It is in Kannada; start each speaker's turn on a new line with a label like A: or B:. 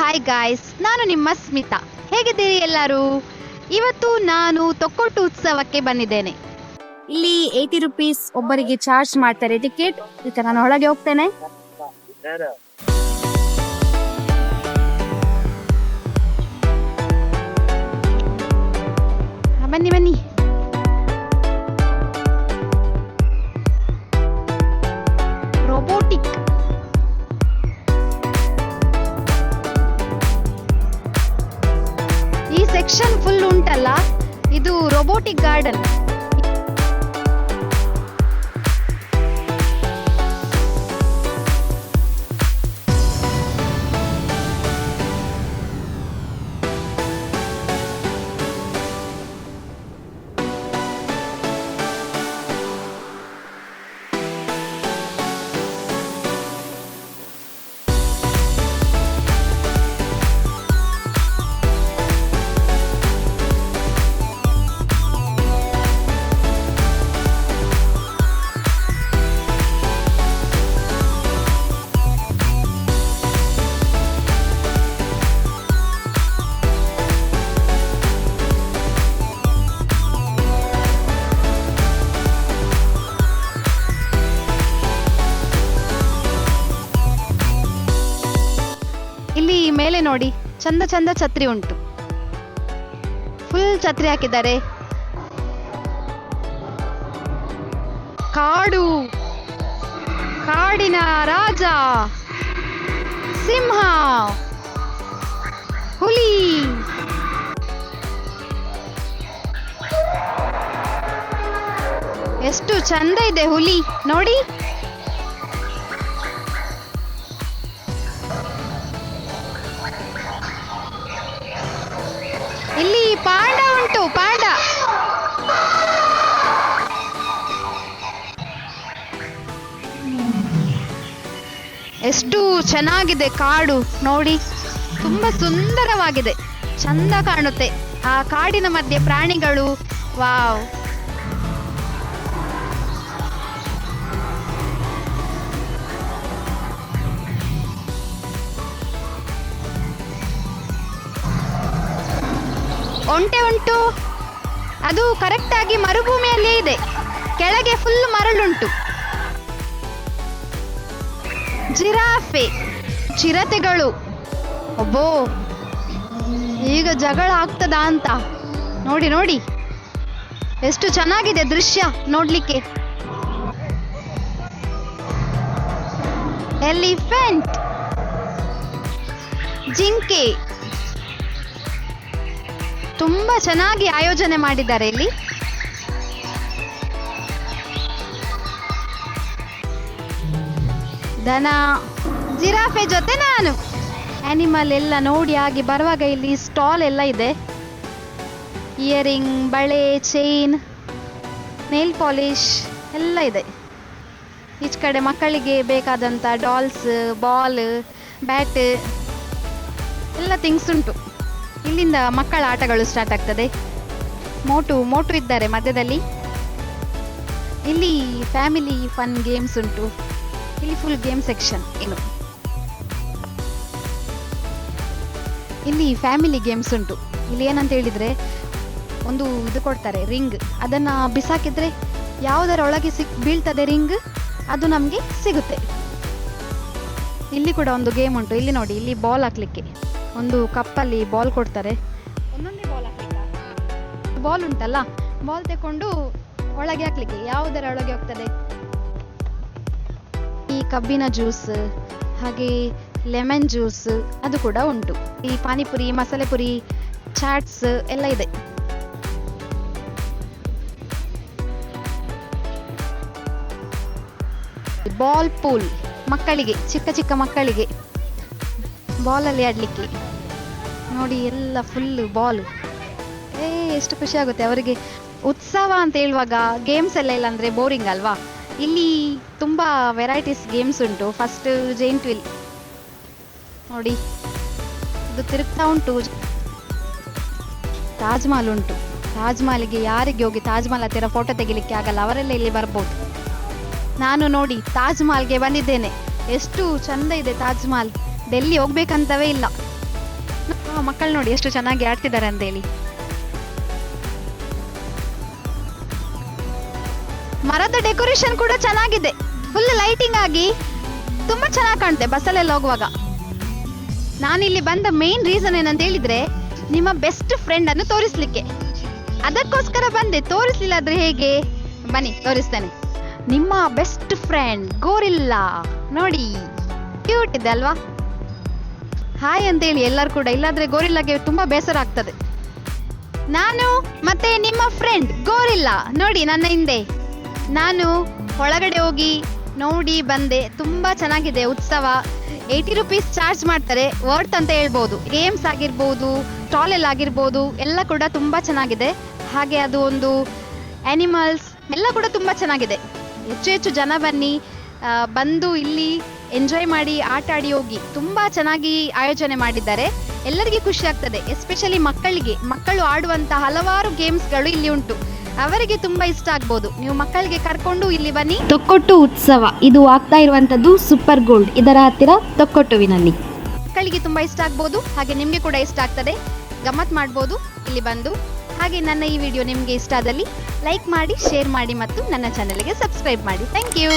A: ಹಾಯ್ ಗಾಯ್ಸ್, ನಾನು ನಿಮ್ಮ ಸ್ಮಿತಾ. ಹೇಗಿದ್ದೀರಿ ಎಲ್ಲರೂ? ಇವತ್ತು ನಾನು ತೊಕ್ಕೊಟ್ಟು ಉತ್ಸವಕ್ಕೆ ಬಂದಿದ್ದೇನೆ.
B: ಇಲ್ಲಿ 80 ರುಪೀಸ್ ಒಬ್ಬರಿಗೆ ಚಾರ್ಜ್ ಮಾಡ್ತಾರೆ ಟಿಕೆಟ್. ಈಗ ನಾನು ಒಳಗೆ ಹೋಗ್ತೇನೆ.
A: ಬನ್ನಿ ಬನ್ನಿ. ರೋಬೋಟಿಕ್ ಈ ಸೆಕ್ಷನ್ ಫುಲ್ ಉಂಟಲ್ಲ, ಇದು ರೋಬೋಟಿಕ್ ಗಾರ್ಡನ್. ಇಲ್ಲಿ ಮೇಲೆ ನೋಡಿ, ಚಂದ ಚಂದ ಛತ್ರಿ ಉಂಟು. ಫುಲ್ ಛತ್ರಿ ಹಾಕಿದ್ದಾರೆ. ಕಾಡು, ಕಾಡಿನ ರಾಜ, ಸಿಂಹ, ಹುಲಿ, ಎಷ್ಟು ಚಂದ ಇದೆ ಹುಲಿ ನೋಡಿ. ಇಲ್ಲಿ ಪಾಂಡ ಉಂಟು, ಪಾಂಡ. ಎಷ್ಟು ಚೆನ್ನಾಗಿದೆ ಕಾಡು ನೋಡಿ, ತುಂಬಾ ಸುಂದರವಾಗಿದೆ, ಚಂದ ಕಾಣುತ್ತೆ. ಆ ಕಾಡಿನ ಮಧ್ಯೆ ಪ್ರಾಣಿಗಳು, ವಾವ್. ಒಂಟೆ ಉಂಟು, ಅದು ಕರೆಕ್ಟ್ ಆಗಿ ಮರುಭೂಮಿಯಲ್ಲೇ ಇದೆ. ಕೆಳಗೆ ಫುಲ್ ಮರಳುಂಟು. ಜಿರಾಫೆ, ಚಿರತೆಗಳು. ಒಬ್ಬೋ, ಈಗ ಜಗಳ ಆಗ್ತದಾ ಅಂತ ನೋಡಿ ನೋಡಿ, ಎಷ್ಟು ಚೆನ್ನಾಗಿದೆ ದೃಶ್ಯ ನೋಡ್ಲಿಕ್ಕೆ. ಎಲಿಫೆಂಟ್, ಜಿಂಕೆ. ತುಂಬಾ ಚೆನ್ನಾಗಿ ಆಯೋಜನೆ ಮಾಡಿದ್ದಾರೆ ಇಲ್ಲಿ. ದನ, ಜಿರಾಫೆ ಜೊತೆ ನಾನು. ಆನಿಮಲ್ ಎಲ್ಲ ನೋಡಿ ಆಗಿ ಬರುವಾಗ ಇಲ್ಲಿ ಸ್ಟಾಲ್ ಎಲ್ಲ ಇದೆ. ಇಯರಿಂಗ್, ಬಳೆ, ಚೈನ್, ನೇಲ್ ಪಾಲಿಶ್ ಎಲ್ಲ ಇದೆ. ಈಚ ಕಡೆ ಮಕ್ಕಳಿಗೆ ಬೇಕಾದಂಥ ಡಾಲ್ಸ್, ಬಾಲ್, ಬ್ಯಾಟ್ ಎಲ್ಲ ಥಿಂಗ್ಸ್ ಉಂಟು. ಇಲ್ಲಿಂದ ಮಕ್ಕಳ ಆಟಗಳು ಸ್ಟಾರ್ಟ್ ಆಗ್ತದೆ. ಮೋಟು ಇದ್ದಾರೆ ಮಧ್ಯದಲ್ಲಿ. ಇಲ್ಲಿ ಫ್ಯಾಮಿಲಿ ಫನ್ ಗೇಮ್ಸ್ ಉಂಟು. ಇಲ್ಲಿ ಫುಲ್ ಗೇಮ್ ಸೆಕ್ಷನ್. ಇಲ್ಲಿ ಫ್ಯಾಮಿಲಿ ಗೇಮ್ಸ್ ಉಂಟು. ಇಲ್ಲಿ ಏನಂತ ಹೇಳಿದ್ರೆ, ಒಂದು ಇದು ಕೊಡ್ತಾರೆ, ರಿಂಗ್. ಅದನ್ನ ಬಿಸಾಕಿದ್ರೆ ಯಾವುದರ ಒಳಗೆ ಬೀಳ್ತದೆ ರಿಂಗ್, ಅದು ನಮಗೆ ಸಿಗುತ್ತೆ. ಇಲ್ಲಿ ಕೂಡ ಒಂದು ಗೇಮ್ ಉಂಟು. ಇಲ್ಲಿ ನೋಡಿ, ಇಲ್ಲಿ ಬಾಲ್ ಹಾಕ್ಲಿಕ್ಕೆ ಒಂದು ಕಪ್ಪಲ್ಲಿ ಬಾಲ್ ಕೊಡ್ತಾರೆ. ಒಂದೊಂದೇ ಬಾಲ್ ಹಾಕ್ಲಿಕ್ಕೆ, ಬಾಲ್ ಉಂಟಲ್ಲ, ಬಾಲ್ ತಕೊಂಡು ಒಳಗೆ ಹಾಕ್ಲಿಕ್ಕೆ ಯಾವುದರ ಒಳಗೆ ಹೋಗ್ತದೆ. ಈ ಕಬ್ಬಿನ ಜ್ಯೂಸ್, ಹಾಗೆ ಲೆಮನ್ ಜ್ಯೂಸ್ ಅದು ಕೂಡ ಉಂಟು. ಈ ಪಾನಿಪುರಿ, ಮಸಾಲೆ ಪುರಿ, ಚಾಟ್ಸ್ ಎಲ್ಲ ಇದೆ. ಬಾಲ್ ಪೂಲ್, ಮಕ್ಕಳಿಗೆ, ಚಿಕ್ಕ ಚಿಕ್ಕ ಮಕ್ಕಳಿಗೆ ಬಾಲಲ್ಲಿ ಆಡ್ಲಿಕ್ಕೆ ನೋಡಿ. ಎಲ್ಲ ಫುಲ್ ಬಾಲ್. ಎಷ್ಟು ಖುಷಿ ಆಗುತ್ತೆ ಅವರಿಗೆ. ಉತ್ಸವ ಅಂತ ಹೇಳುವಾಗ ಗೇಮ್ಸ್ ಎಲ್ಲ ಇಲ್ಲ ಅಂದ್ರೆ ಬೋರಿಂಗ್ ಅಲ್ವಾ. ಇಲ್ಲಿ ತುಂಬಾ ವೆರೈಟೀಸ್ ಗೇಮ್ಸ್ ಉಂಟು. ಫಸ್ಟ್ ಜೈಂಟ್ ವಿಲ್ ನೋಡಿ, ಇದು ತಿರುಗ್ತಾ ಉಂಟು. ತಾಜ್ ಮಹಲ್ ಉಂಟು. ತಾಜ್ ಮಹಲ್ಗೆ ಯಾರಿಗೆ ಹೋಗಿ ತಾಜ್ ಮಹಲ್ ಹತ್ತಿರ ಫೋಟೋ ತೆಗಿಲಿಕ್ಕೆ ಆಗಲ್ಲ, ಅವರೆಲ್ಲ ಇಲ್ಲಿ ಬರ್ಬೋದು. ನಾನು ನೋಡಿ ತಾಜ್ ಮಹಲ್ಗೆ ಬಂದಿದ್ದೇನೆ. ಎಷ್ಟು ಚಂದ ಇದೆ ತಾಜ್ ಮಹಲ್. ಡೆಲ್ಲಿ ಹೋಗ್ಬೇಕಂತವೇ ಇಲ್ಲ. ಮಕ್ಕಳು ನೋಡಿ ಎಷ್ಟು ಚೆನ್ನಾಗಿ ಆಡ್ತಿದ್ದಾರೆ ಅಂತೇಳಿ. ಮರದ ಡೆಕೋರೇಷನ್ ಕೂಡ ಚೆನ್ನಾಗಿದೆ, ಫುಲ್ ಲೈಟಿಂಗ್ ಆಗಿ ತುಂಬಾ ಚೆನ್ನಾಗಿ ಕಾಣುತ್ತೆ ಬಸ್ಸಲ್ಲೆಲ್ಲ ಹೋಗುವಾಗ. ನಾನಿಲ್ಲಿ ಬಂದ ಮೇನ್ ರೀಸನ್ ಏನಂತ ಹೇಳಿದ್ರೆ ನಿಮ್ಮ ಬೆಸ್ಟ್ ಫ್ರೆಂಡ್ ಅನ್ನು ತೋರಿಸ್ಲಿಕ್ಕೆ, ಅದಕ್ಕೋಸ್ಕರ ಬಂದೆ. ತೋರಿಸ್ಲಿಲ್ಲ ಆದ್ರೆ ಹೇಗೆ? ಬನ್ನಿ ತೋರಿಸ್ತೇನೆ. ನಿಮ್ಮ ಬೆಸ್ಟ್ ಫ್ರೆಂಡ್ ಗೋರಿಲ್ಲಾ ನೋಡಿ, ಕ್ಯೂಟ್ ಇದೆ ಅಲ್ವಾ? ಹಾಯ್ ಅಂತೇಳಿ ಎಲ್ಲರೂ ಕೂಡ, ಇಲ್ಲಾದ್ರೆ ಗೋರಿಲ್ಲಾಗೆ ತುಂಬಾ ಬೇಸರ ಆಗ್ತದೆ. ನಾನು ಮತ್ತೆ ನಿಮ್ಮ ಫ್ರೆಂಡ್ ಗೋರಿಲ್ಲಾ ನೋಡಿ ನನ್ನ ಹಿಂದೆ. ನಾನು ಒಳಗಡೆ ಹೋಗಿ ನೋಡಿ ಬಂದೆ, ತುಂಬಾ ಚೆನ್ನಾಗಿದೆ ಉತ್ಸವ. 80 ರುಪೀಸ್ ಚಾರ್ಜ್ ಮಾಡ್ತಾರೆ, ವರ್ತ್ ಅಂತ ಹೇಳ್ಬೋದು. ಗೇಮ್ಸ್ ಆಗಿರ್ಬೋದು, ಸ್ಟಾಲ್ ಎಲ್ಲ ಆಗಿರ್ಬೋದು, ಎಲ್ಲ ಕೂಡ ತುಂಬಾ ಚೆನ್ನಾಗಿದೆ. ಹಾಗೆ ಅದು ಒಂದು ಆನಿಮಲ್ಸ್ ಎಲ್ಲ ಕೂಡ ತುಂಬಾ ಚೆನ್ನಾಗಿದೆ. ಹೆಚ್ಚು ಹೆಚ್ಚು ಜನ ಬನ್ನಿ, ಬಂದು ಇಲ್ಲಿ ಎಂಜಾಯ್ ಮಾಡಿ ಆಟ ಆಡಿ ಹೋಗಿ. ತುಂಬಾ ಚೆನ್ನಾಗಿ ಆಯೋಜನೆ ಮಾಡಿದ್ದಾರೆ, ಎಲ್ಲರಿಗೂ ಖುಷಿ ಆಗ್ತದೆ. ಎಸ್ಪೆಷಲಿ ಮಕ್ಕಳು ಆಡುವಂತ ಹಲವಾರು ಗೇಮ್ಸ್ಗಳು ಇಲ್ಲಿ ಉಂಟು, ಅವರಿಗೆ ತುಂಬಾ ಇಷ್ಟ ಆಗ್ಬೋದು. ನೀವು ಮಕ್ಕಳಿಗೆ ಕರ್ಕೊಂಡು ಇಲ್ಲಿ ಬನ್ನಿ.
B: ತೊಕ್ಕೊಟ್ಟು ಉತ್ಸವ ಇದು ಆಗ್ತಾ ಇರುವಂತದ್ದು ಸೂಪರ್ ಗೋಲ್ಡ್ ಇದರ ಹತ್ತಿರ ತೊಕ್ಕೊಟ್ಟುವಿನಲ್ಲಿ.
A: ಮಕ್ಕಳಿಗೆ ತುಂಬಾ ಇಷ್ಟ ಆಗ್ಬೋದು, ಹಾಗೆ ನಿಮ್ಗೆ ಕೂಡ ಇಷ್ಟ ಆಗ್ತದೆ, ಗಮ್ಮತ್ ಮಾಡ್ಬೋದು ಇಲ್ಲಿ ಬಂದು. ಹಾಗೆ ನನ್ನ ಈ ವಿಡಿಯೋ ನಿಮ್ಗೆ ಇಷ್ಟ ಆದಲ್ಲಿ ಲೈಕ್ ಮಾಡಿ, ಶೇರ್ ಮಾಡಿ ಮತ್ತು ನನ್ನ ಚಾನೆಲ್ಗೆ ಸಬ್ಸ್ಕ್ರೈಬ್ ಮಾಡಿ. Thank you.